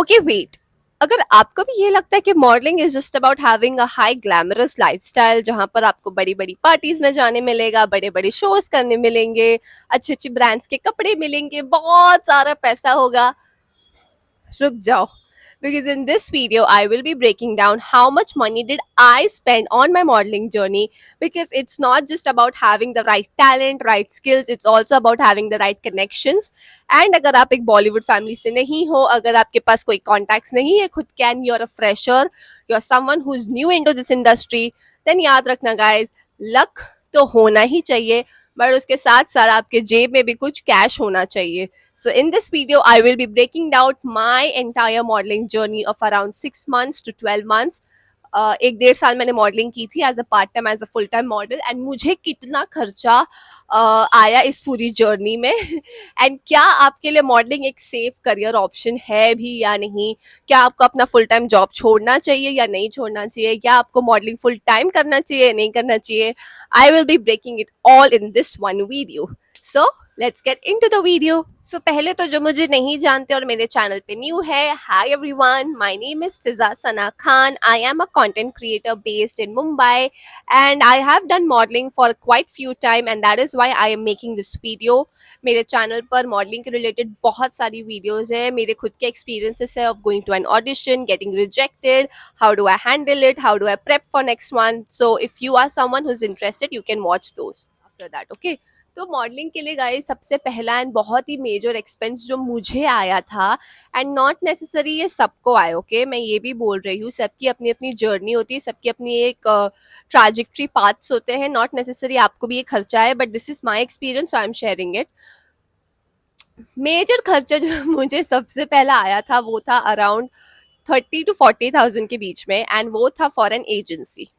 Okay wait, अगर आपको भी ये लगता है कि modelling is just about having a high glamorous lifestyle जहां पर आपको बड़ी बड़ी पार्टीज में जाने मिलेगा, बड़े बड़े शोज करने मिलेंगे, अच्छे अच्छे ब्रांड्स के कपड़े मिलेंगे, बहुत सारा पैसा होगा, रुक जाओ. Because in this video, I will be breaking down how much money did I spend on my modeling journey. Because it's not just about having the right talent, right skills, it's also about having the right connections. And अगर आप एक Bollywood family से नहीं हो, अगर आपके पास कोई contacts नहीं है खुद के, and you're a fresher, you're someone who's new into this industry, then याद रखना guys, luck तो होना ही चाहिए, बट उसके साथ साथ आपके जेब में भी कुछ कैश होना चाहिए. So in this video, I will be breaking down my entire modeling journey of around 6 months to 12 months. 1-1.5 साल मैंने मॉडलिंग की थी as a part time, as a full time model, and मुझे कितना खर्चा आया इस पूरी जर्नी में एंड क्या आपके लिए मॉडलिंग एक सेफ करियर ऑप्शन है भी या नहीं, क्या आपको अपना फुल टाइम जॉब छोड़ना चाहिए या नहीं छोड़ना चाहिए, क्या आपको मॉडलिंग फुल टाइम करना चाहिए या नहीं करना चाहिए. I will be breaking it all in this one video. So let's get into the video. So पहले तो जो मुझे नहीं जानते और मेरे चैनल पे न्यू है, hi everyone, my name is Fiza Sana Khan. I am a content creator based in Mumbai and I have done modelling for quite few time and that is why I am making this video. मेरे channel पर modelling के related बहुत सारी videos है, मेरे खुद के experiences है of going to an audition, getting rejected, how do I handle it, how do I prep for next one. So if you are someone who is interested, you can watch those after that. Okay, तो modelling के लिए guys सबसे पहला and बहुत ही major expense जो मुझे आया था, एंड नॉट नेसेसरी ये सबको आए, ओके, मैं ये भी बोल रही हूँ, सबकी अपनी अपनी जर्नी होती है, सबकी अपनी एक ट्रैजेक्टरी पाथ्स होते हैं, नॉट नेसेसरी आपको भी ये खर्चा है, but this is my experience, so I am sharing it. Major खर्चा जो मुझे सबसे पहला आया था वो था अराउंड 30,000 to 40,000 के बीच में, एंड वो था फॉर एन एजेंसी.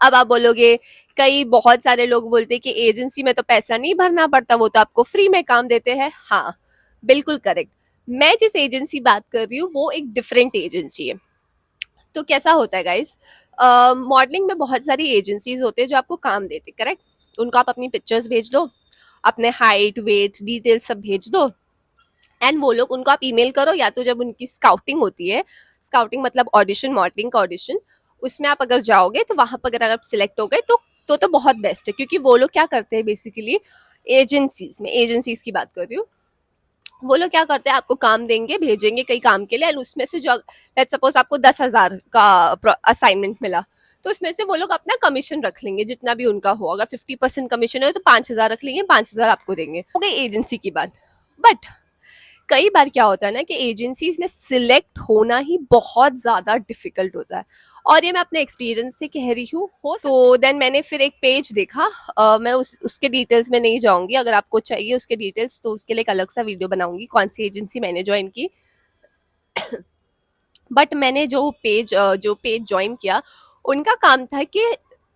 अब आप बोलोगे, कई बहुत सारे लोग बोलते हैं कि एजेंसी में तो पैसा नहीं भरना पड़ता, वो तो आपको फ्री में काम देते हैं. हाँ, बिल्कुल करेक्ट. मैं जिस एजेंसी बात कर रही हूँ वो एक डिफरेंट एजेंसी है. तो कैसा होता है गाइस, मॉडलिंग में बहुत सारी एजेंसीज होते हैं जो आपको काम देते हैं, करेक्ट. उनको आप अपनी पिक्चर्स भेज दो, अपने हाइट वेट डिटेल्स सब भेज दो, एंड वो लोग, उनको आप ईमेल करो, या तो जब उनकी स्काउटिंग होती है, स्काउटिंग मतलब ऑडिशन, मॉडलिंग का ऑडिशन, उसमें आप अगर जाओगे तो वहां पर अगर आप सिलेक्ट हो गए तो बहुत बेस्ट है, क्योंकि वो लोग क्या करते हैं बेसिकली, एजेंसीज की बात कर रही हूँ, वो लोग क्या करते हैं, आपको काम देंगे, भेजेंगे कई काम के लिए, एंड उसमें से जो लेट्स सपोज आपको 10,000 का असाइनमेंट मिला, तो उसमें से वो लोग अपना कमीशन रख लेंगे जितना भी उनका हो. अगर 50% कमीशन है तो 5,000 रख लेंगे, 5,000 आपको देंगे. हो गई एजेंसी की बात. बट कई बार क्या होता है ना कि एजेंसीज में सिलेक्ट होना ही बहुत ज़्यादा डिफिकल्ट होता है, और ये मैं अपने एक्सपीरियंस से कह रही हूँ. हो तो देन मैंने फिर एक पेज देखा, मैं उसके डिटेल्स में नहीं जाऊंगी, अगर आपको चाहिए उसके डिटेल्स तो उसके लिए एक अलग सा वीडियो बनाऊंगी कौन सी एजेंसी मैंने ज्वाइन की. बट मैंने जो पेज ज्वाइन किया, उनका काम था कि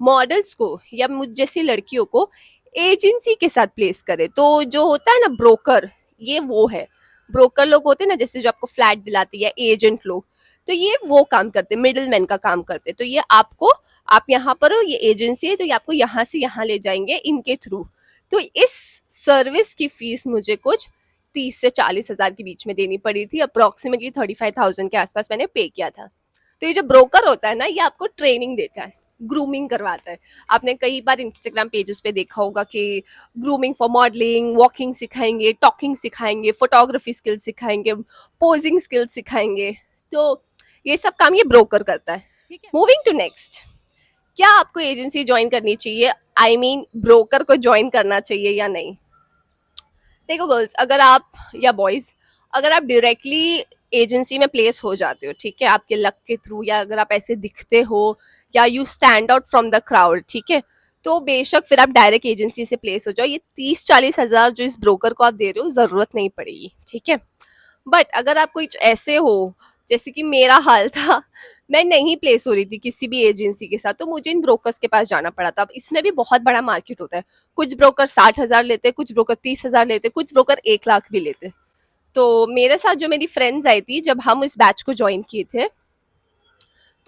मॉडल्स को या मुझ जैसी लड़कियों को एजेंसी के साथ प्लेस करे. तो जो होता है ना ब्रोकर, ये वो है, ब्रोकर लोग होते हैं ना, जैसे जो आपको फ्लैट दिलाती है, एजेंट लोग, तो ये वो काम करते, मिडिल मैन का काम करते. तो ये आपको, आप यहाँ पर हो, ये एजेंसी है, तो ये आपको यहाँ से यहाँ ले जाएंगे इनके थ्रू. तो इस सर्विस की फीस मुझे कुछ 30 से 40 हज़ार के बीच में देनी पड़ी थी, अप्रोक्सीमेटली 35,000 के आसपास मैंने पे किया था. तो ये जो ब्रोकर होता है ना, ये आपको ट्रेनिंग देता है, ग्रूमिंग करवाता है. आपने कई बार इंस्टाग्राम पेजेस पे देखा होगा कि ग्रूमिंग फॉर मॉडलिंग, वॉकिंग सिखाएंगे, टॉकिंग सिखाएंगे, फोटोग्राफी स्किल्स सिखाएंगे, पोजिंग स्किल्स सिखाएंगे. तो ये सब काम ये ब्रोकर करता है. ठीक है, मूविंग टू नेक्स्ट, क्या आपको एजेंसी ज्वाइन करनी चाहिए, आई मीन ब्रोकर को ज्वाइन करना चाहिए या नहीं. देखो गर्ल्स, अगर आप या बॉयज, अगर आप डायरेक्टली एजेंसी में प्लेस हो जाते हो, ठीक है, आपके लक के थ्रू, या अगर आप ऐसे दिखते हो या you stand out from the crowd, ठीक है, तो बेशक फिर आप डायरेक्ट एजेंसी से प्लेस हो जाओ. ये 30-40 हज़ार जो इस ब्रोकर को आप दे रहे हो, ज़रूरत नहीं पड़ेगी, ठीक है. बट अगर आप कुछ ऐसे हो जैसे कि मेरा हाल था, मैं नहीं प्लेस हो रही थी किसी भी एजेंसी के साथ, तो मुझे इन ब्रोकर्स के पास जाना पड़ा था. अब इसमें भी बहुत बड़ा मार्केट होता है, कुछ ब्रोकर 60,000 लेते, कुछ ब्रोकर 30,000 लेते, कुछ ब्रोकर 1 लाख भी लेते. तो मेरे साथ जो मेरी फ्रेंड्स आई थी, जब हम इस बैच को ज्वाइन किए थे,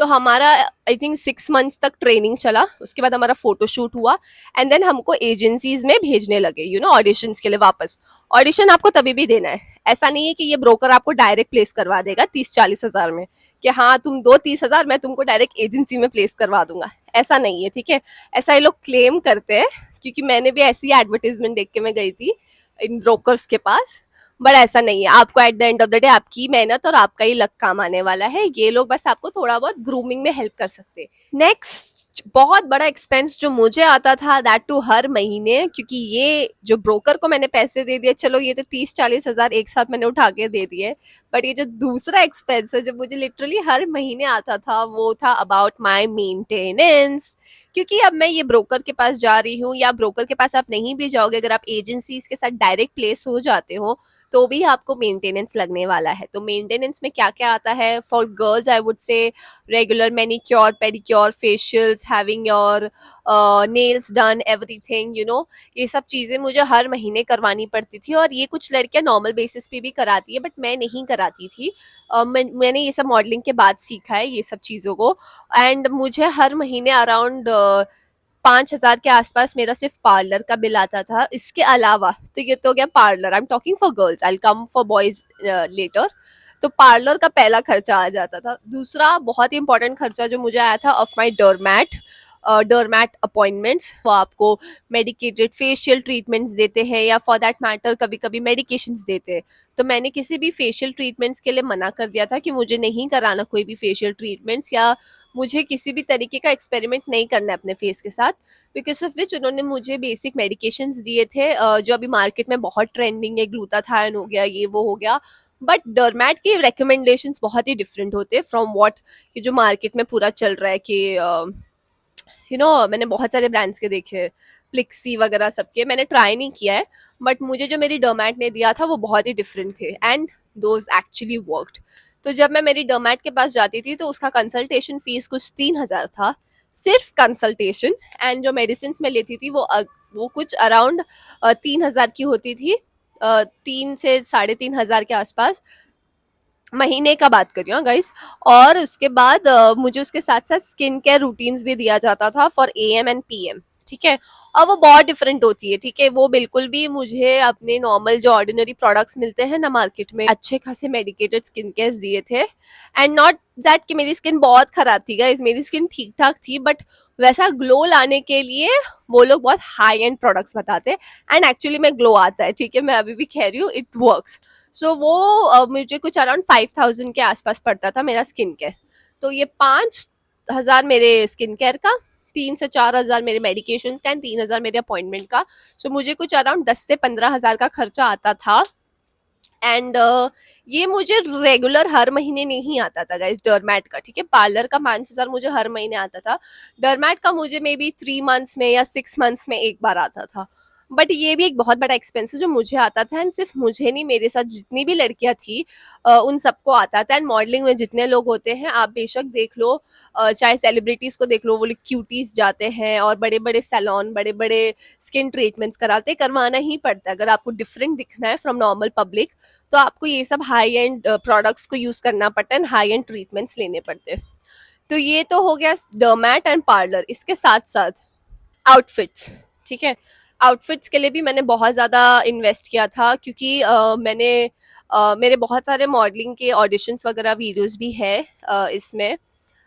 तो हमारा आई थिंक 6 मंथ्स तक ट्रेनिंग चला, उसके बाद हमारा फोटोशूट हुआ एंड देन हमको एजेंसीज में भेजने लगे ऑडिशंस के लिए वापस। ऑडिशन आपको तभी भी देना है, ऐसा नहीं है कि ये ब्रोकर आपको डायरेक्ट प्लेस करवा देगा 30-40 हज़ार में कि हाँ तुम दो 30 हज़ार मैं तुमको डायरेक्ट एजेंसी में प्लेस करवा दूंगा, ऐसा नहीं है, ठीक है। ऐसा ये लोग क्लेम करते हैं, क्योंकि मैंने भी ऐसी एडवर्टीजमेंट देख के मैं गई थी इन ब्रोकर्स के पास, बट ऐसा नहीं है। आपको eight the end of the day आपकी मेहनत और आपका ही लक काम आने वाला है, ये लोग बस आपको थोड़ा बहुत ग्रूमिंग में हेल्प कर सकते हैं। नेक्स्ट बहुत बड़ा एक्सपेंस जो मुझे आता था, दैट टू हर महीने, क्योंकि ये जो ब्रोकर को मैंने पैसे दे दिए, चलो ये तो 30-40 हज़ार एक साथ मैंने उठा के दे दिए, बट ये जो दूसरा एक्सपेंस है जो मुझे लिटरली हर महीने आता था, वो था अबाउट माई मेंटेनेंस। क्योंकि अब मैं ये ब्रोकर के पास जा रही हूँ, या ब्रोकर के पास आप नहीं भी जाओगे, अगर आप एजेंसीज के साथ डायरेक्ट प्लेस हो जाते हो तो भी आपको मेंटेनेंस लगने वाला है। तो मेंटेनेंस में क्या क्या आता है, फॉर गर्ल्स आई वुड से regular manicure pedicure facials, having your nails done, everything ये सब चीज़ें मुझे हर महीने करवानी पड़ती थी। और ये कुछ लड़कियां नॉर्मल बेसिस पे भी कराती है, बट मैं नहीं कराती थी। मैंने ये सब मॉडलिंग के बाद सीखा है ये सब चीज़ों को। एंड मुझे हर महीने अराउंड 5 हज़ार के आसपास मेरा सिर्फ पार्लर का बिल आता था। इसके अलावा तो ये तो गया parlour, I am talking for girls, I come for boys later. तो पार्लर का पहला खर्चा आ जाता था। दूसरा बहुत ही इंपॉर्टेंट खर्चा जो मुझे आया था, ऑफ माई डोरमैट अपॉइंटमेंट्स। वो आपको मेडिकेटेड फेशियल ट्रीटमेंट्स देते हैं, या फॉर दैट मैटर कभी कभी मेडिकेशंस देते हैं। तो मैंने किसी भी फेशियल ट्रीटमेंट्स के लिए मना कर दिया था कि मुझे नहीं कराना कोई भी फेशियल ट्रीटमेंट्स, या मुझे किसी भी तरीके का एक्सपेरिमेंट नहीं करना है अपने फेस के साथ। बिकॉज ऑफ विच उन्होंने मुझे बेसिक मेडिकेशंस दिए थे, जो अभी मार्केट में बहुत ट्रेंडिंग है, ग्लूटाथायन हो गया, ये वो हो गया। बट डरमैट के रिकमेंडेशंस बहुत ही डिफरेंट होते हैं फ्रॉम व्हाट जो मार्केट में पूरा चल रहा है कि मैंने बहुत सारे ब्रांड्स के देखे, प्लिक्सी वगैरह सबके मैंने ट्राई नहीं किया है, बट मुझे जो मेरी डरमैट ने दिया था वो बहुत ही डिफरेंट थे, एंड दोज एक्चुअली वर्कड। तो जब मैं मेरी डरमैट के पास जाती थी तो उसका कंसल्टेशन फीस कुछ 3 हज़ार था, सिर्फ कंसल्टेशन। एंड जो मेडिसिन में लेती थी वो कुछ अराउंड 3 हज़ार की होती थी, 3 से 3.5 हज़ार के आसपास, महीने का बात कर रही हूँ गाइस। और उसके बाद मुझे उसके साथ साथ स्किन केयर रूटीन्स भी दिया जाता था फॉर AM एंड PM, ठीक है। और वो बहुत डिफरेंट होती है, ठीक है। वो बिल्कुल भी मुझे अपने नॉर्मल जो ऑर्डिनरी प्रोडक्ट्स मिलते हैं ना मार्केट में, अच्छे खासे मेडिकेटेड स्किन केयर्स दिए थे। एंड नॉट दैट कि मेरी स्किन बहुत खराब थी गाइस, मेरी स्किन ठीक ठाक थी, बट वैसा ग्लो लाने के लिए वो लोग बहुत हाई एंड प्रोडक्ट्स बताते हैं। एंड एक्चुअली में ग्लो आता है, ठीक है, मैं अभी भी कह रही हूँ, इट वर्क्स। सो वो मुझे कुछ अराउंड 5,000 के आसपास पड़ता था मेरा स्किन केयर। तो ये 5 हज़ार मेरे स्किन केयर का, 3 से 4 हज़ार मेरे मेडिकेशन का, एंड 3 हज़ार मेरे अपॉइंटमेंट का। सो मुझे कुछ अराउंड 10 से 15 हज़ार का खर्चा आता था। एंड ये मुझे रेगुलर हर महीने नहीं आता था गाइस, डरमैट का, ठीक है। पार्लर का 5 हज़ार मुझे हर महीने आता था, डरमैट का मुझे मे बी 3 मंथ्स में या 6 मंथ्स में एक बार आता था। बट ये भी एक बहुत बड़ा एक्सपेंस है जो मुझे आता था, एंड सिर्फ मुझे नहीं, मेरे साथ जितनी भी लड़कियां थी उन सबको आता था। एंड मॉडलिंग में जितने लोग होते हैं, आप बेशक देख लो, चाहे सेलिब्रिटीज को देख लो, वो लोग क्यूटीज जाते हैं और बड़े बड़े सैलून, बड़े बड़े स्किन ट्रीटमेंट्स कराते, करवाना ही पड़ता है। अगर आपको डिफरेंट दिखना है फ्रॉम नॉर्मल पब्लिक, तो आपको ये सब हाई एंड प्रोडक्ट्स को यूज करना पड़ता है, हाई एंड ट्रीटमेंट्स लेने पड़ते हैं। तो ये तो हो गया डरमैट एंड पार्लर। इसके साथ साथ आउटफिट्स, ठीक है। आउटफिट्स के लिए भी मैंने बहुत ज़्यादा इन्वेस्ट किया था, क्योंकि मेरे बहुत सारे मॉडलिंग के ऑडिशंस वगैरह वीडियोस भी है इसमें,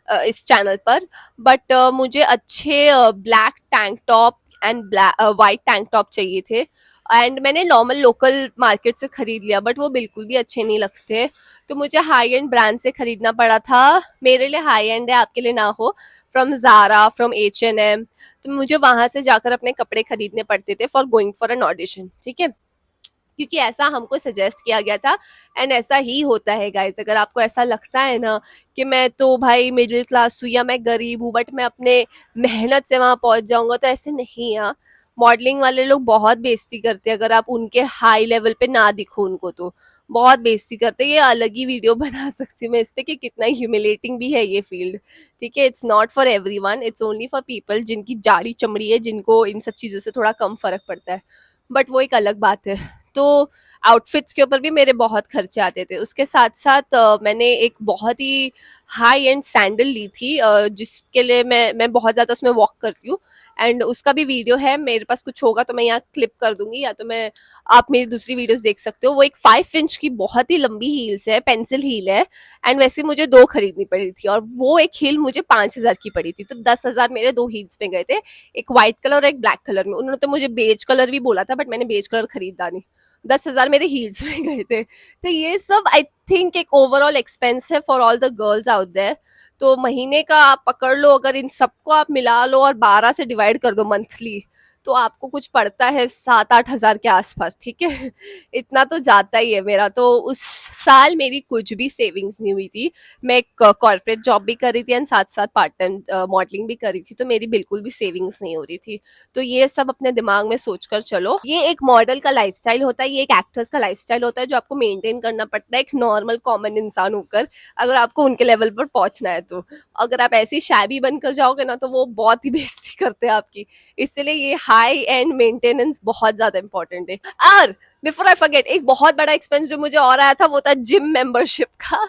इस चैनल पर। बट मुझे अच्छे black tank top and white tank top चाहिए थे, एंड मैंने नॉर्मल लोकल मार्केट से खरीद लिया, बट वो बिल्कुल भी अच्छे नहीं लगते। तो मुझे हाई एंड ब्रांड से खरीदना पड़ा था। मेरे लिए हाई एंड है, आपके लिए ना हो, फ्रॉम ज़ारा, फ्रॉम H&M। तो मुझे वहां से जाकर अपने कपड़े खरीदने पड़ते थे for going for an audition, ठीक है। क्योंकि ऐसा हमको सजेस्ट किया गया था, एंड ऐसा ही होता है गाइस। अगर आपको ऐसा लगता है ना कि मैं तो भाई मिडिल क्लास हूँ या मैं गरीब हूँ, बट मैं अपने मेहनत से वहां पहुंच जाऊंगा, तो ऐसे नहीं है। मॉडलिंग वाले लोग बहुत बेइज्जती करते हैं, अगर आप उनके हाई लेवल पे ना दिखो उनको, तो बहुत बेइज्जती करते हैं। ये अलग ही वीडियो बना सकती हूँ मैं इस पे कि कितना ह्यूमिलेटिंग भी है ये फील्ड, ठीक है। It's not for everyone, it's only for people जिनकी जाड़ी चमड़ी है, जिनको इन सब चीज़ों से थोड़ा कम फर्क पड़ता है, बट वो एक अलग बात है। तो आउटफिट्स के ऊपर भी मेरे बहुत खर्चे आते थे। उसके साथ-साथ मैंने एक बहुत ही हाई एंड सैंडल ली थी, जिसके लिए मैं बहुत ज़्यादा उसमें वॉक करती हूँ, एंड उसका भी वीडियो है मेरे पास। कुछ होगा तो मैं यहाँ क्लिप कर दूँगी, या तो मैं आप मेरी दूसरी वीडियोज़ देख सकते हो। वो एक 5 इंच की बहुत ही लंबी हील्स है, पेंसिल हील है, एंड वैसे मुझे 2 खरीदनी पड़ी थी, और वो एक हील मुझे 5,000 की पड़ी थी। तो 10,000 मेरे 2 हील्स में गए थे, एक व्हाइट कलर और एक ब्लैक कलर में। उन्होंने तो मुझे बेज कलर भी बोला था, बट मैंने बेज कलर खरीदा नहीं। 10,000 मेरे हील्स में गए थे। तो ये सब आई थिंक एक ओवरऑल एक्सपेंस है for all the girls out there. तो महीने का आप पकड़ लो, अगर इन सबको आप मिला लो और 12 से डिवाइड कर दो मंथली, तो आपको कुछ पड़ता है 7-8 हज़ार के आसपास, ठीक है। इतना तो जाता ही है मेरा। तो उस साल मेरी कुछ भी सेविंग्स नहीं हुई थी। मैं एक कॉर्पोरेट जॉब भी कर रही थी, एंड साथ साथ पार्ट टाइम मॉडलिंग भी कर रही थी, तो मेरी बिल्कुल भी सेविंग्स नहीं हो रही थी। तो ये सब अपने दिमाग में सोचकर चलो। ये एक मॉडल का लाइफस्टाइल होता है, ये एक एक्ट्रेस का लाइफस्टाइल होता है, जो आपको मेंटेन करना पड़ता है एक नॉर्मल कॉमन इंसान होकर, अगर आपको उनके लेवल पर पहुंचना है। तो अगर आप ऐसी शाबी बनकर जाओगे ना, तो वो बहुत ही बेइज्जती करते हैं आपकी। इसलिए ये हाई एंड मेंटेनेंस बहुत ज्यादा इंपॉर्टेंट है। और बिफोर आई फॉरगेट, एक बहुत बड़ा एक्सपेंस जो मुझे और आया था वो था जिम मेंबरशिप का।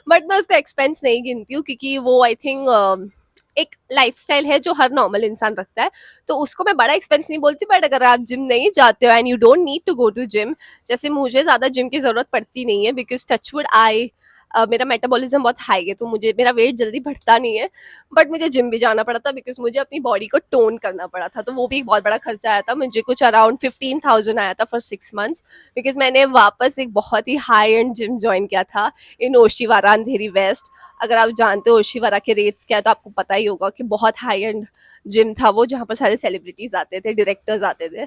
बट मैं उसका एक्सपेंस नहीं गिनती हूँ, क्योंकि वो आई थिंक एक लाइफस्टाइल है जो हर नॉर्मल इंसान रखता है, तो उसको मैं बड़ा एक्सपेंस नहीं बोलती। बट अगर आप जिम नहीं जाते हो and you don't need to go to gym, जैसे मुझे ज्यादा जिम की जरूरत पड़ती नहीं है, बिकॉज टचवुड आई मेरा मेटाबॉलिज्म बहुत हाई है, तो मुझे मेरा वेट जल्दी बढ़ता नहीं है। बट मुझे जिम भी जाना पड़ा था, बिकॉज मुझे अपनी बॉडी को टोन करना पड़ा था, तो वो भी एक बहुत बड़ा खर्चा आया था मुझे। कुछ अराउंड 15,000 आया था फॉर 6 मंथ्स, बिकॉज मैंने वापस एक बहुत ही हाई एंड जिम ज्वाइन किया था इन ओशीवारा अंधेरी वेस्ट। अगर आप जानते हो ओशीवारा के रेट्स क्या है, तो आपको पता ही होगा कि बहुत हाई एंड जिम था वो, जहाँ पर सारे सेलिब्रिटीज आते थे, डायरेक्टर्स आते थे।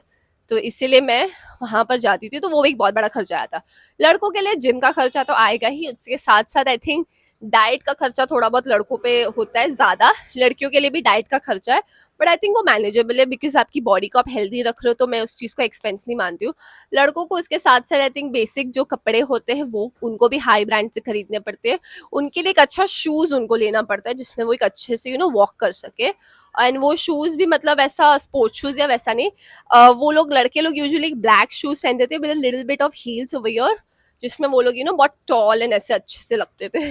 तो इसीलिए मैं वहां पर जाती थी, तो वो भी एक बहुत बड़ा खर्चा आया था। लड़कों के लिए जिम का खर्चा तो आएगा ही, उसके साथ साथ आई थिंक डाइट का खर्चा थोड़ा बहुत लड़कों पे होता है ज्यादा। लड़कियों के लिए भी डाइट का खर्चा है, बट आई थिंक वो मैनेजेबल है, बिकॉज आपकी बॉडी को आप हेल्दी रख रहे हो, तो मैं उस चीज को एक्सपेंस नहीं मानती हूँ। लड़कों को उसके साथ साथ आई थिंक बेसिक जो कपड़े होते हैं वो उनको भी हाई ब्रांड से खरीदने पड़ते हैं। उनके लिए एक अच्छा शूज उनको लेना पड़ता है, जिसमें वो एक अच्छे से वॉक कर सके। एंड वो शूज भी मतलब ऐसा स्पोर्ट्स शूज या वैसा नहीं, वो लोग लड़के लोग यूजुअली ब्लैक शूज पहनते थे with little bit of heels over your, जिसमें वो लोग बहुत टॉल एंड ऐसे अच्छे से लगते थे।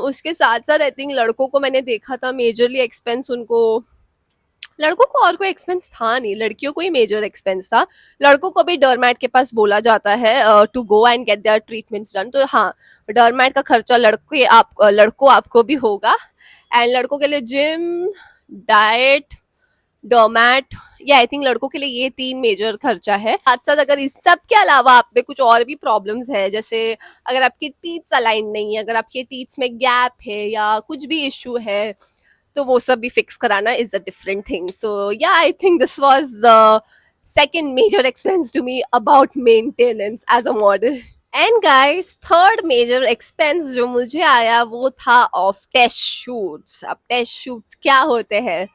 उसके साथ साथ आई थिंक लड़कों को मैंने देखा था मेजरली एक्सपेंस उनको, लड़कों को और कोई एक्सपेंस था नहीं, लड़कियों को ही मेजर एक्सपेंस था। लड़कों को भी डरमैट के पास बोला जाता है to go and get their treatments done. तो हाँ, डरमैट का खर्चा लड़कों आपको भी होगा। एंड लड़कों के लिए जिम, डाइट, डोमैट, या आई थिंक लड़कों के लिए ये 3 मेजर खर्चा है। साथ साथ अगर इस सब के अलावा आप में कुछ और भी प्रॉब्लम्स है, जैसे अगर आपकी टीथ्स अलाइन नहीं है, अगर आपके टीथ्स में गैप है या कुछ भी इश्यू है, तो वो सब भी फिक्स कराना is a different thing. So yeah I think this was the second major expense to me about maintenance as a model. And guys, third major expense जो मुझे आया वो था ऑफ टेस्ट शूट्स। अब टेस्ट शूट्स क्या होते हैं?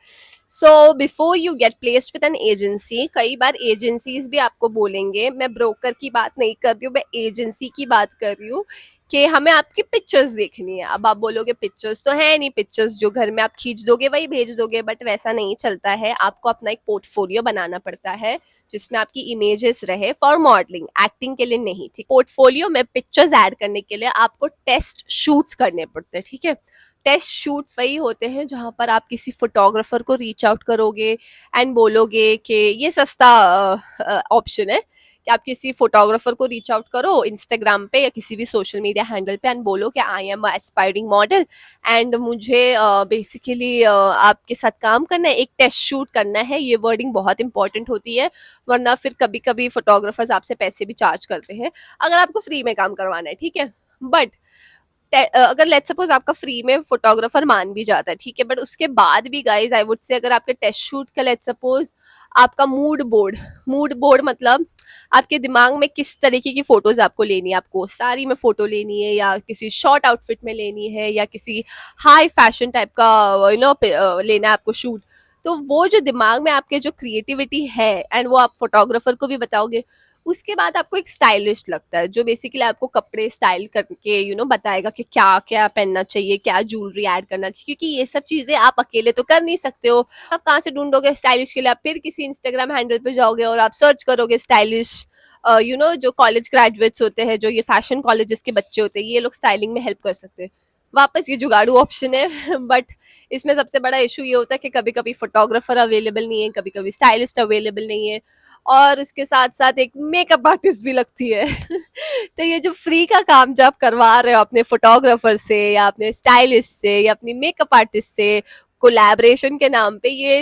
So before you get placed with an agency, कई बार एजेंसीज भी आपको बोलेंगे, मैं ब्रोकर की बात नहीं कर रही हूँ, मैं एजेंसी की बात कर रही हूँ, कि हमें आपकी पिक्चर्स देखनी है। अब आप बोलोगे पिक्चर्स तो है नहीं, पिक्चर्स जो घर में आप खींच दोगे वही भेज दोगे, बट वैसा नहीं चलता है। आपको अपना एक पोर्टफोलियो बनाना पड़ता है, जिसमें आपकी इमेजेस रहे फॉर मॉडलिंग, एक्टिंग के लिए नहीं, ठीक। पोर्टफोलियो में पिक्चर्स ऐड करने के लिए आपको टेस्ट शूट्स करने पड़ते हैं, ठीक है। टेस्ट शूट्स वही होते हैं जहां पर आप किसी फोटोग्राफर को रीच आउट करोगे एंड बोलोगे कि ये सस्ता ऑप्शन है कि आप किसी फोटोग्राफर को रीच आउट करो इंस्टाग्राम पे या किसी भी सोशल मीडिया हैंडल पे एंड बोलो कि I am aspiring model and मुझे बेसिकली आपके साथ काम करना है, एक टेस्ट शूट करना है। ये वर्डिंग बहुत इंपॉर्टेंट होती है, वरना फिर कभी कभी फोटोग्राफर्स आपसे पैसे भी चार्ज करते हैं अगर आपको फ्री में काम करवाना है, ठीक है। बट अगर लेट्स सपोज आपका फ्री में फोटोग्राफर मान भी जाता है, ठीक है, बट उसके बाद भी गाइज आई वुड से अगर आपके टेस्ट शूट का लेट्स सपोज आपका मूड बोर्ड मतलब आपके दिमाग में किस तरीके की फोटोज आपको लेनी है, आपको साड़ी में फोटो लेनी है या किसी शॉर्ट आउटफिट में लेनी है या किसी हाई फैशन टाइप का लेना है आपको शूट, तो वो जो दिमाग में आपके जो क्रिएटिविटी है एंड वो आप फोटोग्राफर को भी बताओगे, उसके बाद आपको एक स्टाइलिस्ट लगता है जो बेसिकली आपको कपड़े स्टाइल करके बताएगा कि क्या क्या पहनना चाहिए, क्या ज्वेलरी ऐड करना चाहिए, क्योंकि ये सब चीजें आप अकेले तो कर नहीं सकते हो। आप कहाँ से ढूंढोगे स्टाइलिश के लिए? आप फिर किसी इंस्टाग्राम हैंडल पे जाओगे और आप सर्च करोगे स्टाइलिश जो कॉलेज ग्रेजुएट्स होते हैं, जो ये फैशन कॉलेजेस के बच्चे होते हैं, ये लोग स्टाइलिंग में हेल्प कर सकते हैं। वापस ये जुगाड़ू ऑप्शन है बट इसमें सबसे बड़ा इशू ये होता है कि कभी कभी फोटोग्राफर अवेलेबल नहीं है, कभी कभी स्टाइलिस्ट अवेलेबल नहीं है, और उसके साथ साथ एक मेकअप आर्टिस्ट भी लगती है तो ये जो फ्री का काम जब करवा रहे हो अपने फोटोग्राफर से या अपने स्टाइलिस्ट से या अपनी मेकअप आर्टिस्ट से कोलैबोरेशन के नाम पे, ये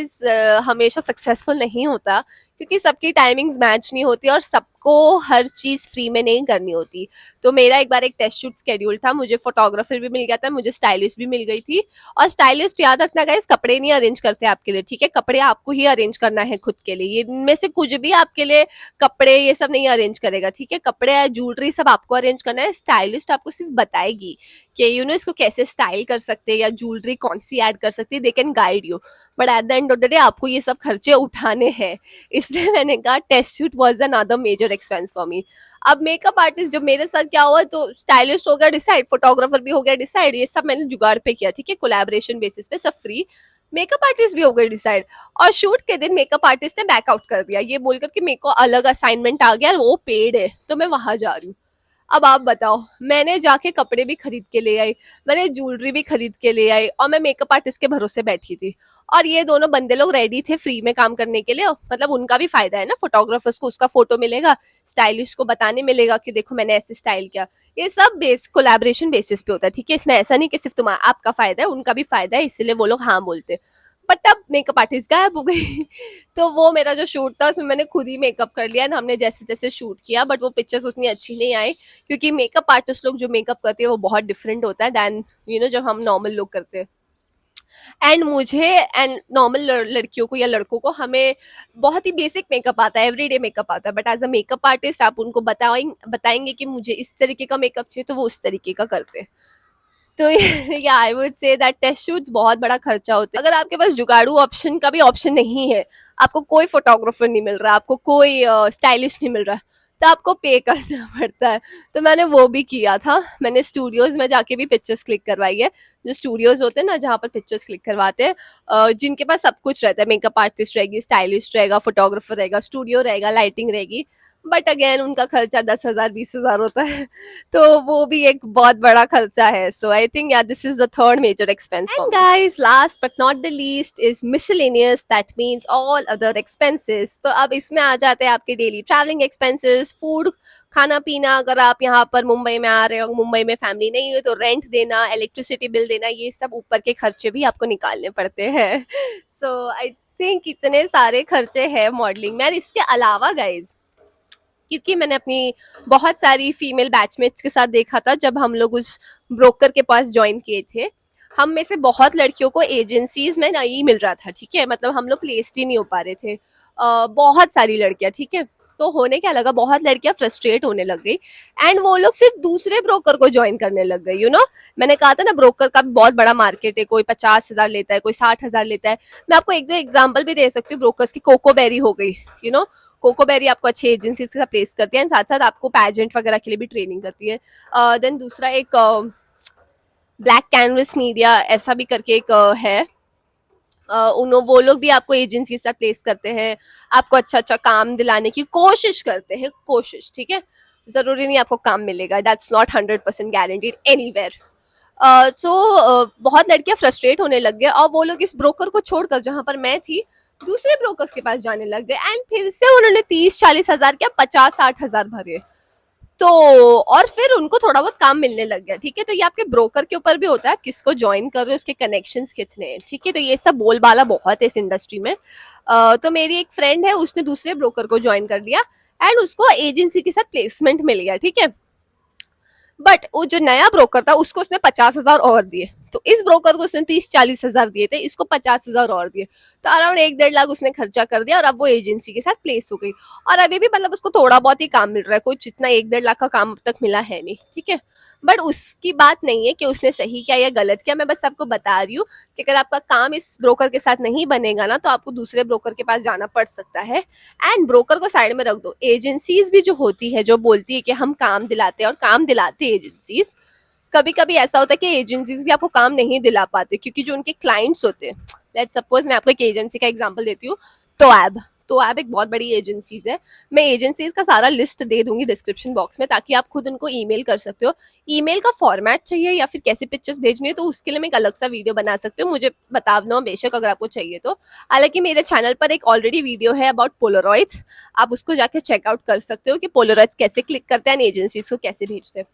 हमेशा सक्सेसफुल नहीं होता, क्योंकि सबकी टाइमिंग्स मैच नहीं होती और सबको हर चीज़ फ्री में नहीं करनी होती। तो मेरा एक बार एक टेस्ट शूट स्केड्यूल था, मुझे फोटोग्राफर भी मिल गया था, मुझे स्टाइलिस्ट भी मिल गई थी। और स्टाइलिस्ट, याद रखना गाइस, कपड़े नहीं अरेंज करते आपके लिए, ठीक है? कपड़े आपको ही अरेंज करना है खुद के लिए। ये इनमें से कुछ भी आपके लिए कपड़े ये सब नहीं अरेंज करेगा, ठीक है? कपड़े, ज्वेलरी सब आपको अरेंज करना है। स्टाइलिस्ट आपको सिर्फ बताएगी कि इसको कैसे स्टाइल कर सकते हैं या ज्वेलरी कौन सी ऐड कर सकते हैं, they can guide you, but at the end of the day आपको ये सब खर्चे उठाने हैं। इसलिए मैंने कहा test shoot was another major expense for me. अब मेकअप आर्टिस्ट जो मेरे साथ क्या हुआ, तो स्टाइलिस्ट हो गया डिसाइड, फोटोग्राफर भी हो गया डिसाइड, ये सब मैंने जुगाड़ पे किया, ठीक है? कोलैबोरेशन बेसिस पे, सब फ्री। मेकअप आर्टिस्ट भी हो गए डिसाइड, और शूट के दिन मेकअप आर्टिस्ट ने बैकआउट कर दिया ये बोलकर कि मेरे को अलग असाइनमेंट आ गया, वो पेड है तो मैं वहां जा रही हूँ। अब आप बताओ, मैंने जाके कपड़े भी खरीद के ले आई, मैंने ज्वेलरी भी खरीद के ले आई, और मैं मेकअप आर्टिस्ट के भरोसे बैठी थी, और ये दोनों बंदे लोग रेडी थे फ्री में काम करने के लिए। मतलब उनका भी फायदा है ना, फोटोग्राफर्स को उसका फोटो मिलेगा, स्टाइलिस्ट को बताने मिलेगा कि देखो मैंने ऐसे स्टाइल किया। ये सब बेस कोलैबोरेशन बेसिस पे होता है, ठीक है? इसमें ऐसा नहीं कि सिर्फ तुम्हारा आपका फायदा है, उनका भी फायदा है, इसलिए वो लोग हाँ बोलते। बट अब मेकअप आर्टिस्ट गायब हो गई तो वो मेरा जो शूट था उसमें मैंने खुद ही मेकअप कर लिया, हमने जैसे तैसे शूट किया, बट वो पिक्चर्स उतनी अच्छी नहीं आई, क्योंकि मेकअप आर्टिस्ट लोग जो मेकअप करते हैं वो बहुत डिफरेंट होता है दैन जब हम नॉर्मल लोग करते हैं। एंड मुझे एंड नॉर्मल लड़कियों को या लड़कों को, हमें बहुत ही बेसिक मेकअप आता है, एवरीडे मेकअप आता है, but as a makeup artist आप उनको बताएंगे कि मुझे इस तरीके का मेकअप चाहिए, तो वो उस तरीके का करते हैं। तो yeah I would say that test shoots बहुत बड़ा खर्चा होता है। अगर आपके पास जुगाड़ू ऑप्शन का भी ऑप्शन नहीं है, आपको कोई फोटोग्राफर नहीं मिल रहा, आपको कोई स्टाइलिस्ट नहीं मिल रहा, तो आपको पे करना पड़ता है। तो मैंने वो भी किया था, मैंने स्टूडियोज में जाके भी पिक्चर्स क्लिक करवाई है। जो स्टूडियोज होते हैं ना जहाँ पर पिक्चर्स क्लिक करवाते हैं, जिनके पास सब कुछ रहता है, मेकअप आर्टिस्ट रहेगी, स्टाइलिस्ट रहेगा, फोटोग्राफर रहेगा, स्टूडियो रहेगा, लाइटिंग रहेगी, बट अगेन उनका खर्चा 10,000 20,000 होता है तो वो भी एक बहुत बड़ा खर्चा है। So I think yeah this is the third major expense. And guys, last but not the least is miscellaneous, that means all other expenses. तो अब इसमें आ जाते हैं आपके डेली ट्रैवलिंग एक्सपेंसेस, फूड, खाना पीना, अगर आप यहाँ पर मुंबई में आ रहे हो, मुंबई में फैमिली नहीं है, तो रेंट देना, इलेक्ट्रिसिटी बिल देना, ये सब ऊपर के खर्चे भी आपको निकालने पड़ते हैं। सो आई थिंक इतने सारे खर्चे हैं मॉडलिंग में। इसके अलावा गाइज, क्योंकि मैंने अपनी बहुत सारी फीमेल बैचमेट्स के साथ देखा था जब हम लोग उस ब्रोकर के पास ज्वाइन किए थे, हम में से बहुत लड़कियों को एजेंसीज में नहीं मिल रहा था, ठीक है? मतलब हम लोग प्लेस्ड ही नहीं हो पा रहे थे, बहुत सारी लड़कियां, ठीक है? तो होने क्या लगा, बहुत लड़कियां फ्रस्ट्रेट होने लग गई, एंड वो लोग फिर दूसरे ब्रोकर को ज्वाइन करने लग गई। मैंने कहा था ना, ब्रोकर का बहुत बड़ा मार्केट है, कोई 50,000 लेता है, कोई 60,000 लेता है। मैं आपको एक दो एग्जाम्पल भी दे सकती हूँ ब्रोकर्स की। कोकोबेरी हो गई, कोकोबेरी आपको अच्छी एजेंसी के साथ प्लेस करती है, साथ साथ आपको पैजेंट वगैरह के लिए भी ट्रेनिंग करती है। देन दूसरा एक ब्लैक कैनवस मीडिया ऐसा भी करके एक है, वो लोग भी आपको एजेंसी के साथ प्लेस करते हैं, आपको अच्छा अच्छा काम दिलाने की कोशिश करते हैं, कोशिश, ठीक है? जरूरी नहीं आपको काम मिलेगा, दैट्स नॉट 100% गारंटीड एनीवेयर। सो बहुत लड़कियां फ्रस्ट्रेट होने लग गए, और वो लोग इस ब्रोकर को छोड़कर, जहां पर मैं थी, दूसरे ब्रोकर्स के पास जाने लग गए, एंड फिर से उन्होंने 30-40 हजार क्या 50-60 हजार भरे। तो और फिर उनको थोड़ा बहुत काम मिलने लग गया, ठीक है? तो ये आपके ब्रोकर के ऊपर भी होता है, किसको ज्वाइन कर रहे हो, उसके कनेक्शंस कितने हैं, ठीक है? तो ये सब बोलबाला बहुत है इस इंडस्ट्री में। तो मेरी एक फ्रेंड है, उसने दूसरे ब्रोकर को ज्वाइन कर लिया, एंड उसको एजेंसी के साथ प्लेसमेंट मिल गया, ठीक है? बट वो जो नया ब्रोकर था उसको उसने 50,000 और दिए, तो इस ब्रोकर को उसने 30-40 हजार दिए थे, इसको 50,000 और दिए, तो अराउंड 1-1.5 लाख उसने खर्चा कर दिया, और अब वो एजेंसी के साथ प्लेस हो गई, और अभी भी मतलब उसको थोड़ा बहुत ही काम मिल रहा है, कोई जितना 1-1.5 लाख का काम अब तक मिला है नहीं, ठीक है? बट उसकी बात नहीं है कि उसने सही किया या गलत किया, मैं बस आपको बता रही हूँ कि अगर आपका काम इस ब्रोकर के साथ नहीं बनेगा ना, तो आपको दूसरे ब्रोकर के पास जाना पड़ सकता है। एंड ब्रोकर को साइड में रख दो, एजेंसीज भी जो होती है, जो बोलती है कि हम काम दिलाते हैं, और काम दिलाते हैं एजेंसीज, कभी कभी ऐसा होता है कि एजेंसीज भी आपको काम नहीं दिला पाते, क्योंकि जो उनके क्लाइंट्स होते हैं, लेट्स सपोज मैं आपको एक एजेंसी का एग्जांपल देती हूँ, तो तो ऐप एक बहुत बड़ी एजेंसीज है। मैं एजेंसीज का सारा लिस्ट दे दूंगी डिस्क्रिप्शन बॉक्स में, ताकि आप खुद उनको ईमेल कर सकते हो। ईमेल का फॉर्मेट चाहिए या फिर कैसे पिक्चर्स भेजनी है, तो उसके लिए मैं एक अलग सा वीडियो बना सकती हूँ, मुझे बता दो बेशक अगर आपको चाहिए तो। हालांकि मेरे चैनल पर एक ऑलरेडी वीडियो है अबाउट पोलरॉइड्स, आप उसको जाके चेकआउट कर सकते हो कि पोलरॉइड्स कैसे क्लिक करते हैं, एजेंसीज को कैसे भेजते हैं।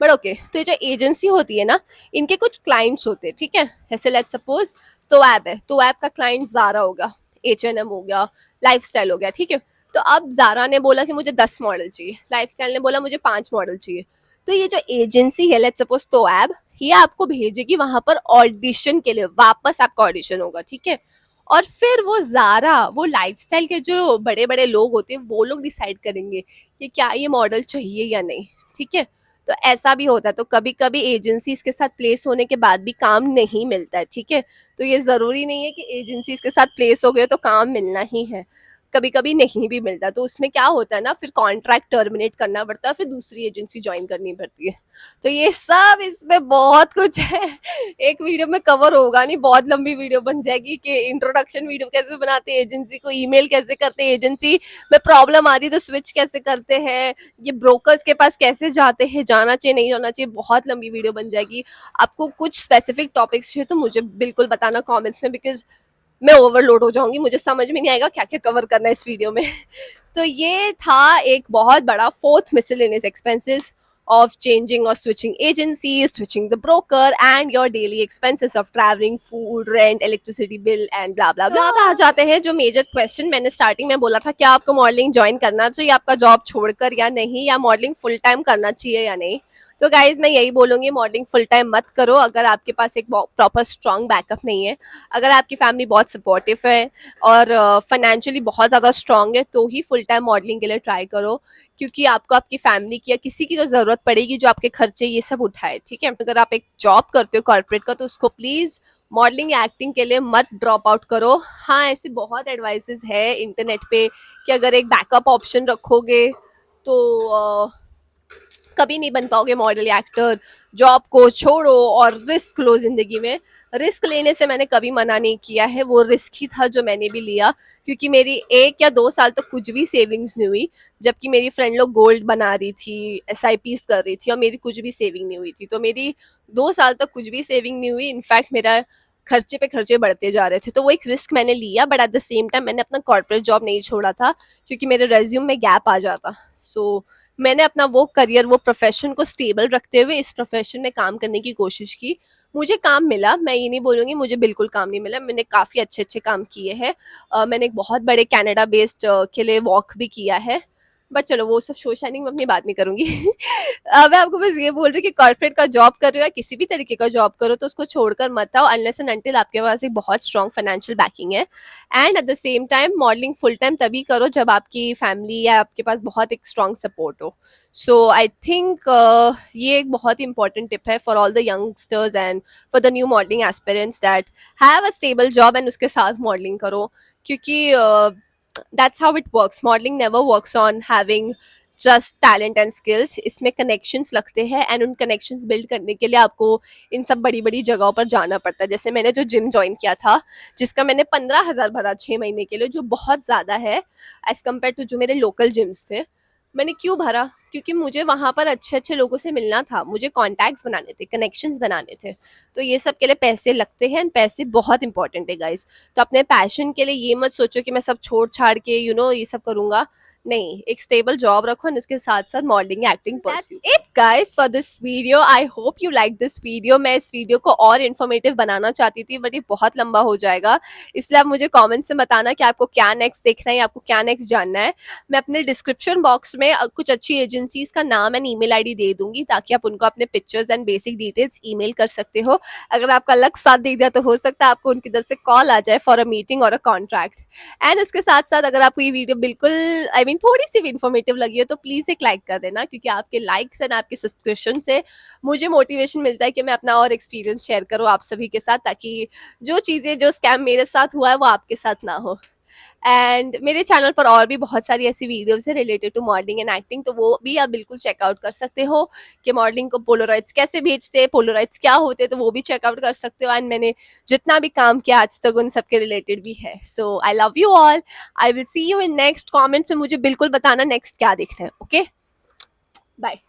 बट ओके, तो ये जो एजेंसी होती है ना, इनके कुछ क्लाइंट्स होते हैं, ठीक है। जैसे लेट्स सपोज तो ऐप है, तो ऐप का क्लाइंट ज़ारा होगा, H&M हो गया, लाइफस्टाइल हो गया, ठीक है। तो अब ज़ारा ने बोला कि मुझे 10 मॉडल चाहिए, लाइफस्टाइल ने बोला मुझे 5 मॉडल चाहिए। तो ये जो एजेंसी है लेट्स सपोज तो ऐप, ये आपको भेजेगी वहां पर ऑडिशन के लिए, वापस आपका ऑडिशन होगा, ठीक है। और फिर वो ज़ारा, वो लाइफस्टाइल के जो बड़े बड़े लोग होते हैं, वो लोग डिसाइड करेंगे कि क्या ये मॉडल चाहिए या नहीं, ठीक है। तो ऐसा भी होता है, तो कभी कभी एजेंसीज के साथ प्लेस होने के बाद भी काम नहीं मिलता है, ठीक है। तो ये ज़रूरी नहीं है कि एजेंसीज के साथ प्लेस हो गए तो काम मिलना ही है, कभी कभी नहीं भी मिलता। तो उसमें क्या होता है ना, फिर कॉन्ट्रैक्ट टर्मिनेट करना पड़ता है, फिर दूसरी एजेंसी ज्वाइन करनी पड़ती है। तो ये सब इसमें बहुत कुछ है, एक वीडियो में कवर होगा नहीं, बहुत लंबी वीडियो बन जाएगी कि इंट्रोडक्शन वीडियो कैसे बनाते हैं, एजेंसी को ईमेल कैसे करते हैं, एजेंसी में प्रॉब्लम आती है तो स्विच कैसे करते हैं, ये ब्रोकर्स के पास कैसे जाते हैं, जाना चाहिए नहीं जाना चाहिए, बहुत लंबी वीडियो बन जाएगी। आपको कुछ स्पेसिफिक टॉपिक्स चाहिए तो मुझे बिल्कुल बताना कमेंट्स में, बिकॉज मैं ओवरलोड हो जाऊंगी, मुझे समझ में नहीं आएगा क्या क्या कवर करना है इस वीडियो में। तो ये था एक बहुत बड़ा fourth miscellaneous expenses of changing or switching agencies, switching the broker, and your daily expenses of traveling, food, rent, electricity bill, and blah blah blah. अब आ जाते हैं जो मेजर क्वेश्चन मैंने स्टार्टिंग में बोला था, क्या आपको मॉडलिंग ज्वाइन करना चाहिए आपका जॉब छोड़कर या नहीं, या मॉडलिंग फुल टाइम करना चाहिए या नहीं। तो गाइज मैं यही बोलूंगी, मॉडलिंग फुल टाइम मत करो अगर आपके पास एक प्रॉपर स्ट्रॉन्ग बैकअप नहीं है। अगर आपकी फैमिली बहुत सपोर्टिव है और फाइनेंशियली बहुत ज़्यादा स्ट्रॉन्ग है तो ही फुल टाइम मॉडलिंग के लिए ट्राई करो, क्योंकि आपको आपकी फैमिली की या किसी की तो ज़रूरत पड़ेगी जो आपके खर्चे ये सब उठाए, ठीक है। अगर आप एक जॉब करते हो कॉर्पोरेट का, तो उसको प्लीज़ मॉडलिंग या एक्टिंग के लिए मत ड्रॉप आउट करो। हाँ, ऐसे बहुत एडवाइसेस है इंटरनेट पे कि अगर एक बैकअप ऑप्शन रखोगे तो कभी नहीं बन पाओगे मॉडल या एक्टर। जॉब को छोड़ो और रिस्क लो जिंदगी में। रिस्क लेने से मैंने कभी मना नहीं किया है, वो रिस्क ही था जो मैंने भी लिया, क्योंकि मेरी 1 या 2 साल तक कुछ भी सेविंग्स नहीं हुई, जबकि मेरी फ्रेंड लोग गोल्ड बना रही थी, SIPs कर रही थी, और मेरी कुछ भी सेविंग नहीं हुई थी। तो मेरी 2 साल तक कुछ भी सेविंग नहीं हुई, इनफैक्ट मेरा खर्चे पे खर्चे बढ़ते जा रहे थे। तो वो एक रिस्क मैंने लिया, but at the same time मैंने अपना कॉर्पोरेट जॉब नहीं छोड़ा था, क्योंकि मेरे रेज्यूम में गैप आ जाता। सो मैंने अपना वो करियर, वो प्रोफेशन को स्टेबल रखते हुए इस प्रोफेशन में काम करने की कोशिश की। मुझे काम मिला, मैं ये नहीं बोलूँगी मुझे बिल्कुल काम नहीं मिला, मैंने काफ़ी अच्छे अच्छे काम किए हैं। मैंने एक बहुत बड़े कनाडा बेस्ड के लिए वॉक भी किया है, बट चलो वो सब शो शाइनिंग में अपनी बात नहीं करूँगी। मैं आपको बस ये बोल रही हूँ कि कॉर्पोरेट का जॉब कर रहे हो या किसी भी तरीके का जॉब करो तो उसको छोड़कर मत आओ, अनलेस एंड अनटिल आपके पास एक बहुत स्ट्रॉन्ग फाइनेंशियल बैकिंग है। And at the same time modelling full time तभी करो जब आपकी फैमिली या आपके पास बहुत एक स्ट्रॉन्ग सपोर्ट हो। सो आई थिंक ये एक बहुत ही इंपॉर्टेंट टिप है for all the youngsters and for the new modelling aspirants, that have a stable job and उसके साथ मॉडलिंग करो, क्योंकि that's how it works. Modeling never works on having just talent and skills. इसमें connections लगते हैं, and उन connections build करने के लिए आपको इन सब बड़ी बड़ी जगहों पर जाना पड़ता है। जैसे मैंने जो जिम ज्वाइन किया था, जिसका मैंने 15,000 भरा 6 महीने के लिए, जो बहुत ज़्यादा है एज कम्पेयर टू जो मेरे लोकल जिम्स थे। मैंने क्यों भरा? क्योंकि मुझे वहाँ पर अच्छे अच्छे लोगों से मिलना था, मुझे कॉन्टैक्ट्स बनाने थे, कनेक्शंस बनाने थे। तो ये सब के लिए पैसे लगते हैं, एंड पैसे बहुत इंपॉर्टेंट है गाइज। तो अपने पैशन के लिए ये मत सोचो कि मैं सब छोड़ छाड़ के ये सब करूँगा। नहीं, एक स्टेबल जॉब रखो और उसके साथ साथ modelling acting pursue. It guys for this video, I hope you like this video. मैं इस वीडियो को और इन्फॉर्मेटिव बनाना चाहती थी, बट ये बहुत लंबा हो जाएगा, इसलिए आप मुझे कमेंट्स में बताना कि आपको क्या नेक्स्ट देखना है या आपको क्या नेक्स्ट जानना है। मैं अपने डिस्क्रिप्शन बॉक्स में कुछ अच्छी एजेंसीज का नाम एंड ईमेल आईडी दे दूंगी, ताकि आप उनको अपने pictures and basic details email कर सकते हो। अगर आपका लक साथ दे दिया तो हो सकता है आपको उनकी तरफ से कॉल आ जाए फॉर अ मीटिंग और अ कॉन्ट्रैक्ट। एंड इसके साथ साथ अगर आपको ये वीडियो बिल्कुल थोड़ी सी भी इन्फॉर्मेटिव लगी हो तो प्लीज़ एक लाइक कर देना, क्योंकि आपके लाइक्स एंड आपके सब्सक्रिप्शन से मुझे मोटिवेशन मिलता है कि मैं अपना और एक्सपीरियंस शेयर करूँ आप सभी के साथ, ताकि जो चीज़ें, जो स्कैम मेरे साथ हुआ है वो आपके साथ ना हो। एंड मेरे चैनल पर और भी बहुत सारी ऐसी वीडियोस है related to modelling and acting, तो वो भी आप बिल्कुल चेकआउट कर सकते हो कि मॉडलिंग को पोलराइड्स कैसे भेजते हैं, पोलराइड्स क्या होते हैं, तो वो भी चेकआउट कर सकते हो। एंड मैंने जितना भी काम किया आज तक उन सब के रिलेटेड भी है। So I love you all, I will see you in next comment में, मुझे बिल्कुल बताना नेक्स्ट क्या देखना है। Okay, bye.